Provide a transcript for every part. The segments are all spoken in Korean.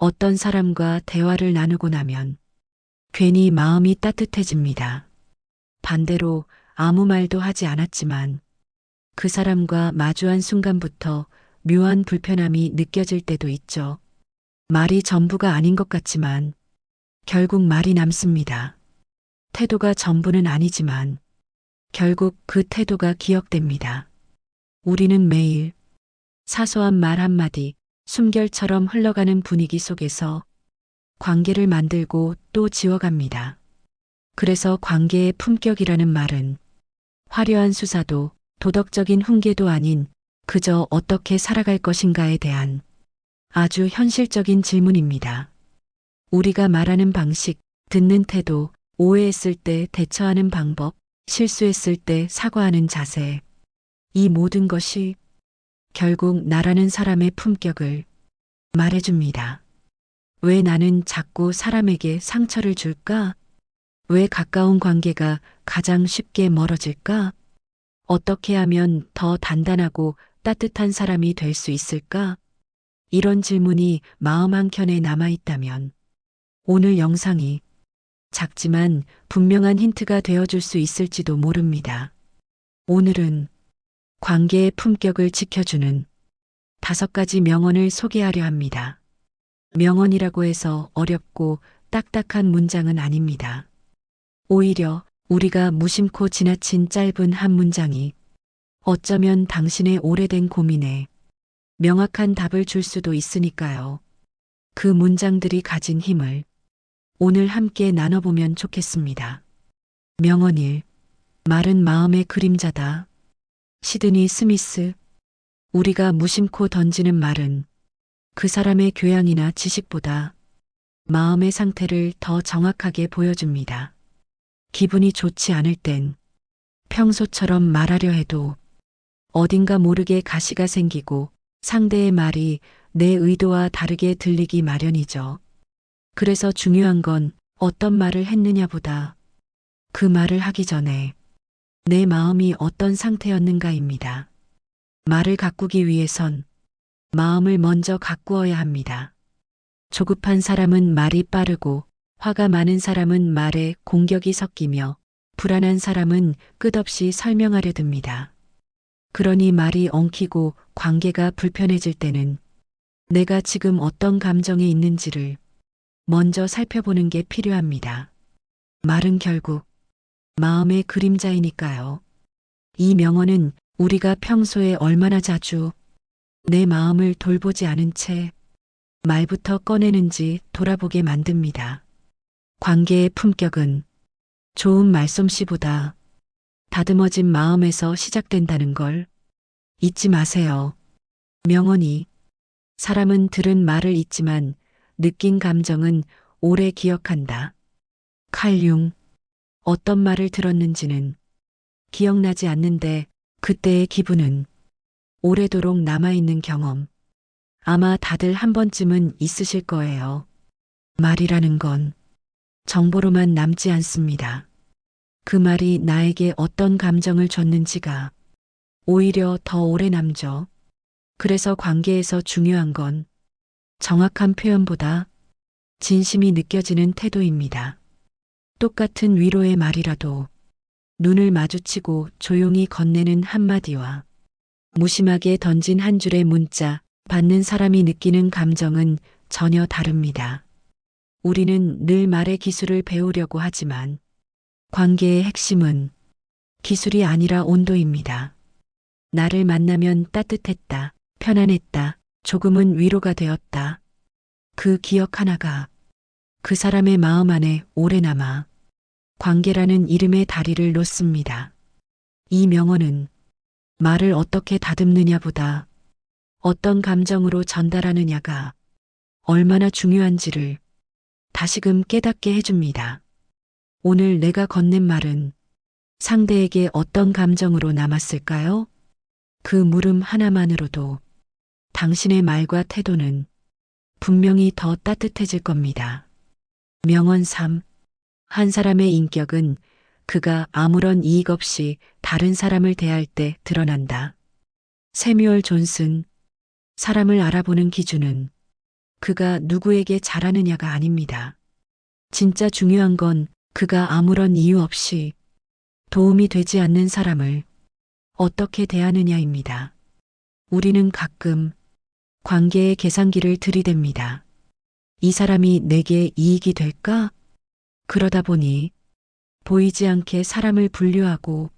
어떤 사람과 대화를 나누고 나면 괜히 마음이 따뜻해집니다. 반대로 아무 말도 하지 않았지만 그 사람과 마주한 순간부터 묘한 불편함이 느껴질 때도 있죠. 말이 전부가 아닌 것 같지만 결국 말이 남습니다. 태도가 전부는 아니지만 결국 그 태도가 기억됩니다. 우리는 매일 사소한 말 한마디, 숨결처럼 흘러가는 분위기 속에서 관계를 만들고 또 지워갑니다. 그래서 관계의 품격이라는 말은 화려한 수사도 도덕적인 훈계도 아닌 그저 어떻게 살아갈 것인가에 대한 아주 현실적인 질문입니다. 우리가 말하는 방식, 듣는 태도, 오해했을 때 대처하는 방법, 실수했을 때 사과하는 자세, 이 모든 것이 결국 나라는 사람의 품격을 말해줍니다. 왜 나는 자꾸 사람에게 상처를 줄까? 왜 가까운 관계가 가장 쉽게 멀어질까? 어떻게 하면 더 단단하고 따뜻한 사람이 될 수 있을까? 이런 질문이 마음 한켠에 남아있다면 오늘 영상이 작지만 분명한 힌트가 되어줄 수 있을지도 모릅니다. 오늘은 관계의 품격을 지켜주는 5가지 명언을 소개하려 합니다. 명언이라고 해서 어렵고 딱딱한 문장은 아닙니다. 오히려 우리가 무심코 지나친 짧은 한 문장이 어쩌면 당신의 오래된 고민에 명확한 답을 줄 수도 있으니까요. 그 문장들이 가진 힘을 오늘 함께 나눠보면 좋겠습니다. 명언 1. 말은 마음의 그림자다. 시드니 스미스. 우리가 무심코 던지는 말은 그 사람의 교양이나 지식보다 마음의 상태를 더 정확하게 보여줍니다. 기분이 좋지 않을 땐 평소처럼 말하려 해도 어딘가 모르게 가시가 생기고 상대의 말이 내 의도와 다르게 들리기 마련이죠. 그래서 중요한 건 어떤 말을 했느냐보다 그 말을 하기 전에 내 마음이 어떤 상태였는가입니다. 말을 가꾸기 위해선 마음을 먼저 가꾸어야 합니다. 조급한 사람은 말이 빠르고 화가 많은 사람은 말에 공격이 섞이며 불안한 사람은 끝없이 설명하려 듭니다. 그러니 말이 엉키고 관계가 불편해질 때는 내가 지금 어떤 감정에 있는지를 먼저 살펴보는 게 필요합니다. 말은 결국 마음의 그림자이니까요. 이 명언은 우리가 평소에 얼마나 자주 내 마음을 돌보지 않은 채 말부터 꺼내는지 돌아보게 만듭니다. 관계의 품격은 좋은 말솜씨보다 다듬어진 마음에서 시작된다는 걸 잊지 마세요. 명언 2. 사람은 들은 말을 잊지만 느낀 감정은 오래 기억한다. 칼 융. 어떤 말을 들었는지는 기억나지 않는데 그때의 기분은 오래도록 남아있는 경험. 아마 다들 한 번쯤은 있으실 거예요. 말이라는 건 정보로만 남지 않습니다. 그 말이 나에게 어떤 감정을 줬는지가 오히려 더 오래 남죠. 그래서 관계에서 중요한 건 정확한 표현보다 진심이 느껴지는 태도입니다. 똑같은 위로의 말이라도 눈을 마주치고 조용히 건네는 한마디와 무심하게 던진 한 줄의 문자, 받는 사람이 느끼는 감정은 전혀 다릅니다. 우리는 늘 말의 기술을 배우려고 하지만 관계의 핵심은 기술이 아니라 온도입니다. 나를 만나면 따뜻했다, 편안했다, 조금은 위로가 되었다. 그 기억 하나가 그 사람의 마음 안에 오래 남아 관계라는 이름의 다리를 놓습니다. 이 명언은 말을 어떻게 다듬느냐보다 어떤 감정으로 전달하느냐가 얼마나 중요한지를 다시금 깨닫게 해줍니다. 오늘 내가 건넨 말은 상대에게 어떤 감정으로 남았을까요? 그 물음 하나만으로도 당신의 말과 태도는 분명히 더 따뜻해질 겁니다. 명언 3. 한 사람의 인격은 그가 아무런 이익 없이 다른 사람을 대할 때 드러난다. 세뮤얼 존슨. 사람을 알아보는 기준은 그가 누구에게 잘하느냐가 아닙니다. 진짜 중요한 건 그가 아무런 이유 없이 도움이 되지 않는 사람을 어떻게 대하느냐입니다. 우리는 가끔 관계의 계산기를 들이댑니다. 이 사람이 내게 이익이 될까? 그러다 보니 보이지 않게 사람을 분류하고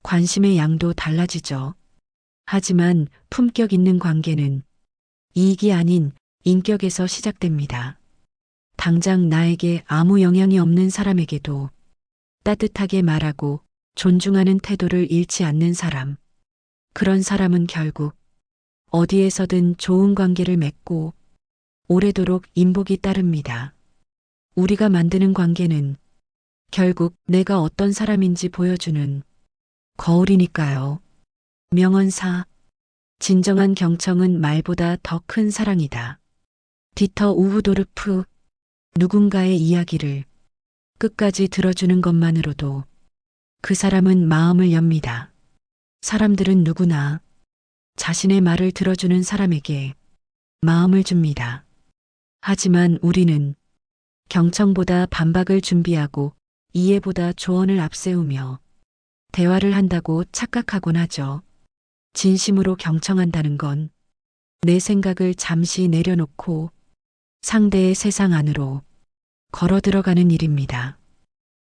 관심의 양도 달라지죠. 하지만 품격 있는 관계는 이익이 아닌 인격에서 시작됩니다. 당장 나에게 아무 영향이 없는 사람에게도 따뜻하게 말하고 존중하는 태도를 잃지 않는 사람. 그런 사람은 결국 어디에서든 좋은 관계를 맺고 오래도록 인복이 따릅니다. 우리가 만드는 관계는 결국 내가 어떤 사람인지 보여주는 거울이니까요. 명언사, 진정한 경청은 말보다 더 큰 사랑이다. 디터 우후도르프, 누군가의 이야기를 끝까지 들어주는 것만으로도 그 사람은 마음을 엽니다. 사람들은 누구나 자신의 말을 들어주는 사람에게 마음을 줍니다. 하지만 우리는 경청보다 반박을 준비하고 이해보다 조언을 앞세우며 대화를 한다고 착각하곤 하죠. 진심으로 경청한다는 건 내 생각을 잠시 내려놓고 상대의 세상 안으로 걸어 들어가는 일입니다.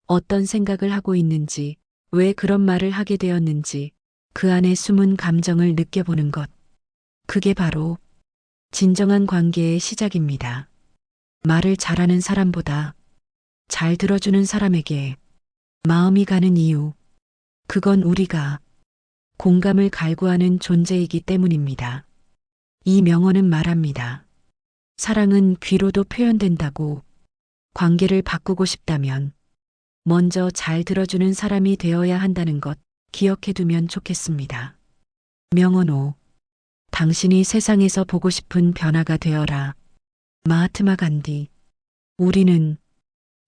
어떤 생각을 하고 있는지, 왜 그런 말을 하게 되었는지 그 안에 숨은 감정을 느껴보는 것. 그게 바로 진정한 관계의 시작입니다. 말을 잘하는 사람보다 잘 들어주는 사람에게 마음이 가는 이유. 그건 우리가 공감을 갈구하는 존재이기 때문입니다. 이 명언은 말합니다. 사랑은 귀로도 표현된다고. 관계를 바꾸고 싶다면 먼저 잘 들어주는 사람이 되어야 한다는 것 기억해 두면 좋겠습니다. 명언 5. 당신이 세상에서 보고 싶은 변화가 되어라. 마하트마 간디. 우리는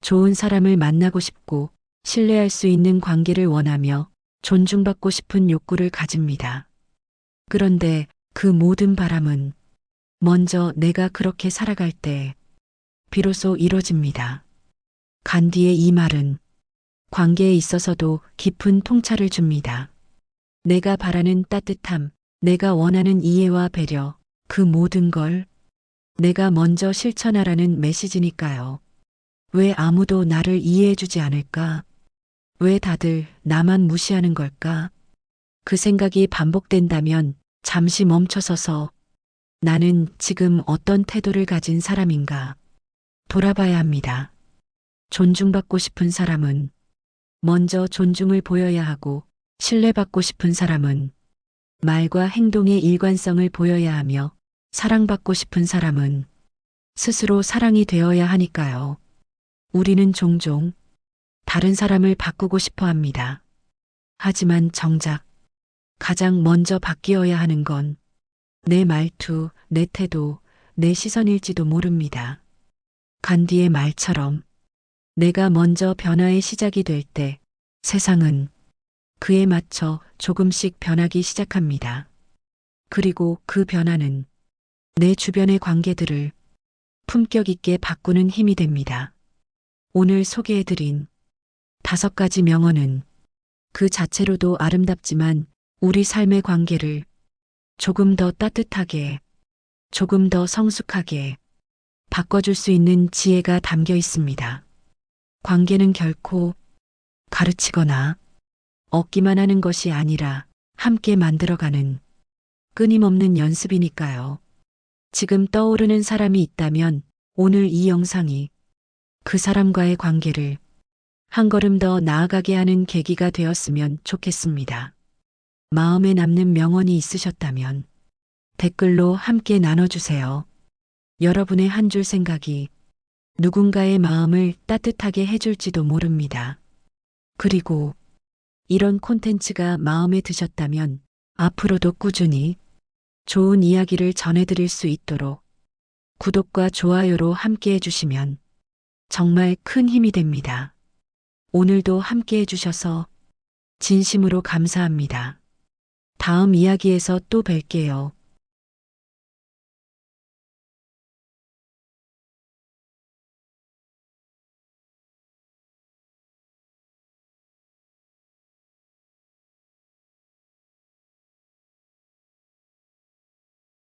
좋은 사람을 만나고 싶고 신뢰할 수 있는 관계를 원하며 존중받고 싶은 욕구를 가집니다. 그런데 그 모든 바람은 먼저 내가 그렇게 살아갈 때 비로소 이뤄집니다. 간디의 이 말은 관계에 있어서도 깊은 통찰을 줍니다. 내가 바라는 따뜻함, 내가 원하는 이해와 배려, 그 모든 걸 내가 먼저 실천하라는 메시지니까요. 왜 아무도 나를 이해해주지 않을까? 왜 다들 나만 무시하는 걸까? 그 생각이 반복된다면 잠시 멈춰서서 나는 지금 어떤 태도를 가진 사람인가 돌아봐야 합니다. 존중받고 싶은 사람은 먼저 존중을 보여야 하고 신뢰받고 싶은 사람은 말과 행동의 일관성을 보여야 하며 사랑받고 싶은 사람은 스스로 사랑이 되어야 하니까요. 우리는 종종 다른 사람을 바꾸고 싶어 합니다. 하지만 정작 가장 먼저 바뀌어야 하는 건 내 말투, 내 태도, 내 시선일지도 모릅니다. 간디의 말처럼 내가 먼저 변화의 시작이 될 때 세상은 그에 맞춰 조금씩 변하기 시작합니다. 그리고 그 변화는 내 주변의 관계들을 품격 있게 바꾸는 힘이 됩니다. 오늘 소개해드린 5가지 명언은 그 자체로도 아름답지만 우리 삶의 관계를 조금 더 따뜻하게, 조금 더 성숙하게 바꿔줄 수 있는 지혜가 담겨 있습니다. 관계는 결코 가르치거나 얻기만 하는 것이 아니라 함께 만들어가는 끊임없는 연습이니까요. 지금 떠오르는 사람이 있다면 오늘 이 영상이 그 사람과의 관계를 한 걸음 더 나아가게 하는 계기가 되었으면 좋겠습니다. 마음에 남는 명언이 있으셨다면 댓글로 함께 나눠주세요. 여러분의 한 줄 생각이 누군가의 마음을 따뜻하게 해줄지도 모릅니다. 그리고 이런 콘텐츠가 마음에 드셨다면 앞으로도 꾸준히 좋은 이야기를 전해드릴 수 있도록 구독과 좋아요로 함께 해주시면 정말 큰 힘이 됩니다. 오늘도 함께 해주셔서 진심으로 감사합니다. 다음 이야기에서 또 뵐게요.